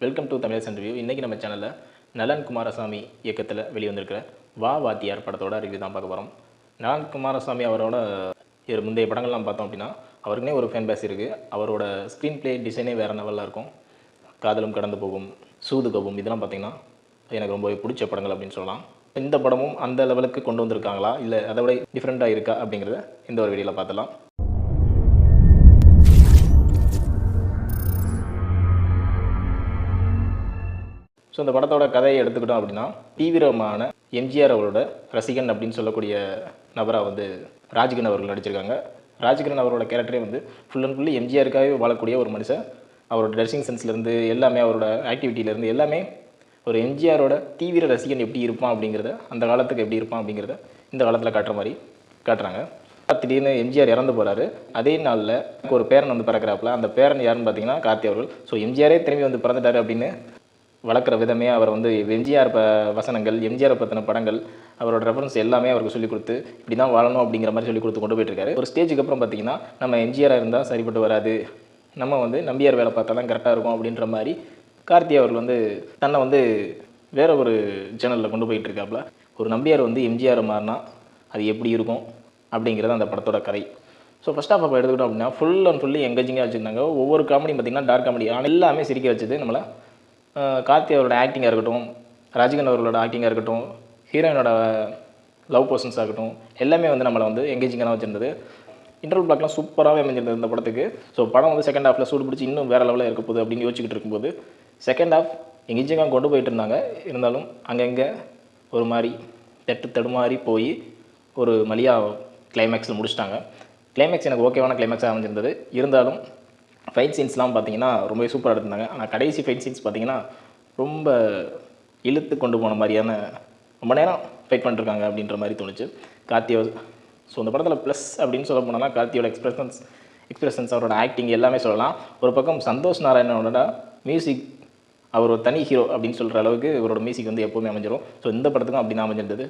Welcome to Tamil review. இன்றைக்கி நம்ம சேனலில் நலன் குமாரசாமி இயக்கத்தில் வெளிவந்திருக்கிற வா வாத்தியார் படத்தோட ரிவ்யூ தான் பார்க்க போகிறோம். நலன் குமாரசாமி அவரோட முந்தைய படங்கள்லாம் பார்த்தோம் அப்படின்னா அவருக்குனே ஒரு ஃபேன் பேஸ் இருக்குது. அவரோட ஸ்க்ரீன் ப்ளே டிசைனே வேறு லெவலில் இருக்கும். காதலும் கடந்து போகும், சூதுகவும் இதெல்லாம் பார்த்திங்கன்னா எனக்கு ரொம்பவே பிடிச்ச படங்கள் அப்படின்னு சொல்லலாம். இந்த படமும் அந்த லெவலுக்கு கொண்டு வந்திருக்காங்களா இல்லை அதை விட டிஃப்ரெண்ட்டாக இருக்கா அப்படிங்கிறத இந்த ஒரு வீடியோவில் பார்த்துலாம். ஸோ இந்த படத்தோட கதையை எடுத்துக்கிட்டோம் அப்படின்னா தீவிரமான எம்ஜிஆர் அவரோட ரசிகன் அப்படின்னு சொல்லக்கூடிய நபராக ராஜ்கிரண் அவர்கள் நடிச்சிருக்காங்க. ராஜ்கிரண் அவரோட கேரக்டரே ஃபுல் அண்ட் ஃபுல்லி எம்ஜிஆருக்காகவே வாழக்கூடிய ஒரு மனுஷன். அவரோட ட்ரெஸ்ஸிங் சென்ஸ்லேருந்து எல்லாமே, அவரோட ஆக்டிவிட்டியிலேருந்து எல்லாமே ஒரு எம்ஜிஆரோட தீவிர ரசிகன் எப்படி இருப்பான் அப்படிங்கிறத, அந்த காலத்துக்கு எப்படி இருப்பான் அப்படிங்கிறத இந்த காலத்தில் காட்டுற மாதிரி காட்டுறாங்க. திடீர்னு எம்ஜிஆர் இறந்து போகிறாரு. அதே நாளில் ஒரு பேரன் பிறக்கிறாப்புல. அந்த பேரன் யாருன்னு பார்த்தீங்கன்னா கார்த்தி அவர்கள். ஸோ எம்ஜிஆரே திரும்பி பிறந்துட்டாரு அப்படின்னு வளர்க்குற விதமே அவர் எம்ஜிஆர் வசனங்கள், எம்ஜிஆரை பற்றின படங்கள், அவரோட ரெஃபரன்ஸ் எல்லாமே அவருக்கு சொல்லிக் கொடுத்து இப்படி தான் வாழணும் அப்படிங்கிற மாதிரி சொல்லிக் கொடுத்து கொண்டு போயிட்டுருக்காரு. ஒரு ஸ்டேஜுக்கு அப்புறம் பார்த்திங்கன்னா நம்ம எம்ஜிஆராக இருந்தால் சரிப்பட்டு வராது, நம்ம நம்பியார் வேலை பார்த்தா தான் கரெக்டாக இருக்கும் அப்படின்ற மாதிரி கார்த்தி அவர்கள் தன்னை வேற ஒரு சேனலில் கொண்டு போயிட்டுருக்காப்புல. ஒரு நம்பியார் எம்ஜிஆர் மாறினா அது எப்படி இருக்கும் அப்படிங்கிறது அந்த படத்தோட கதை. ஸோ ஃபஸ்ட் ஆஃப் அப்போ எடுத்துக்கிட்டோம் அப்படின்னா ஃபுல் அண்ட் ஃபுல்லி எங்கேஜிங்காக வச்சுருந்தாங்க. ஒவ்வொரு காமெடியும் பார்த்திங்கன்னா டார்க் காமெடி, ஆனால் எல்லாமே சிரிக்க வச்சது நம்மளை. கார்த்தி அவரோட ஆக்டிங்காக இருக்கட்டும், ராஜ்கிரண் அவர்களோட ஆக்டிங்காக இருக்கட்டும், ஹீரோயினோட லவ் பர்சன்ஸாக இருக்கட்டும், எல்லாமே நம்மளை எங்கேஜிங்காக தான் வச்சுருந்தது. இன்டர்வல் பிளாக்லாம் சூப்பராகவே அமைஞ்சிருந்தது இந்த படத்துக்கு. ஸோ படம் செகண்ட் ஹாஃபில் சூடு பிடிச்சி இன்னும் வேறு லெவலில் இருக்க போகுது அப்படின்னு யோசிச்சுக்கிட்டு இருக்கும்போது செகண்ட் ஹாஃப் எங்கேஜிங்காக கொண்டு போயிட்டு இருந்தாங்க. இருந்தாலும் அங்கங்கே ஒரு மாதிரி தடுமாறி போய் ஒரு மலியாக கிளைமேக்ஸில் முடிச்சிட்டாங்க. கிளைமேக்ஸ் எனக்கு ஓகேவான கிளைமேக்ஸாக அமைஞ்சிருந்தது. இருந்தாலும் ஃபைட் சீன்ஸ்லாம் பார்த்தீங்கன்னா ரொம்பவே சூப்பராக எடுத்திருந்தாங்க. ஆனால் கடைசி ஃபைட் சீன்ஸ் பார்த்திங்கன்னா ரொம்ப இழுத்து கொண்டு போன மாதிரியான, ரொம்ப நேரம் ஃபைட் பண்ணிருக்காங்க அப்படின்ற மாதிரி தோணுச்சு கார்த்தியோ. ஸோ அந்த படத்தில் ப்ளஸ் அப்படின்னு சொல்ல போனோம்னா கார்த்தியோட எக்ஸ்பிரஷன்ஸ், அவரோட ஆக்டிங் எல்லாமே சொல்லலாம். ஒரு பக்கம் சந்தோஷ் நாராயணனோட மியூசிக், அவர் ஒரு தனி ஹீரோ அப்படின்னு சொல்கிற அளவுக்கு இவரோட மியூசிக் எப்போவுமே அமைஞ்சிடும். ஸோ இந்த படத்துக்கும் அப்படி தான் அமைஞ்சிருந்தது.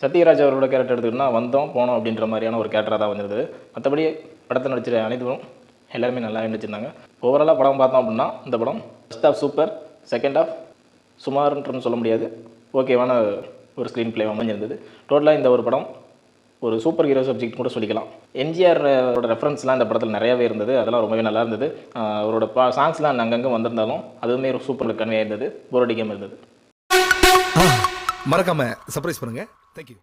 சத்யராஜ் அவரோட கேரக்டர் எடுத்துக்கிட்டோம்னா வந்தோம் போனோம் அப்படின்ற மாதிரியான ஒரு கேரக்டராக தான் அமைஞ்சிருந்தது. மற்றபடி படத்தை நடிச்சிருக்க அனைத்தும் எல்லாருமே நல்லா நடிச்சிருந்தாங்க. ஓவராலாக படம் பார்த்தோம் அப்படின்னா இந்த படம் first half super, second half சுமார்ன்றன்னு சொல்ல முடியாது, ஓகேவான ஒரு ஸ்க்ரீன் பிளே அமைஞ்சிருந்தது. டோட்டலாக இந்த ஒரு படம் ஒரு சூப்பர் ஹீரோ சப்ஜெக்ட் கூட சொல்லிக்கலாம். எம்ஜிஆரோட ரெஃபரன்ஸ்லாம் இந்த படத்தில் நிறையாவே இருந்தது. அதெல்லாம் ரொம்பவே நல்லா இருந்தது. அவரோட சாங்ஸ்லாம் அங்கங்கே வந்திருந்தாலும் அதுவுமே ஒரு சூப்பர் கன்வே இருந்தது, போர் அடிக்காமல் இருந்தது. மறக்காம சர்ப்ரைஸ் பண்ணுங்கள். தேங்க்யூ.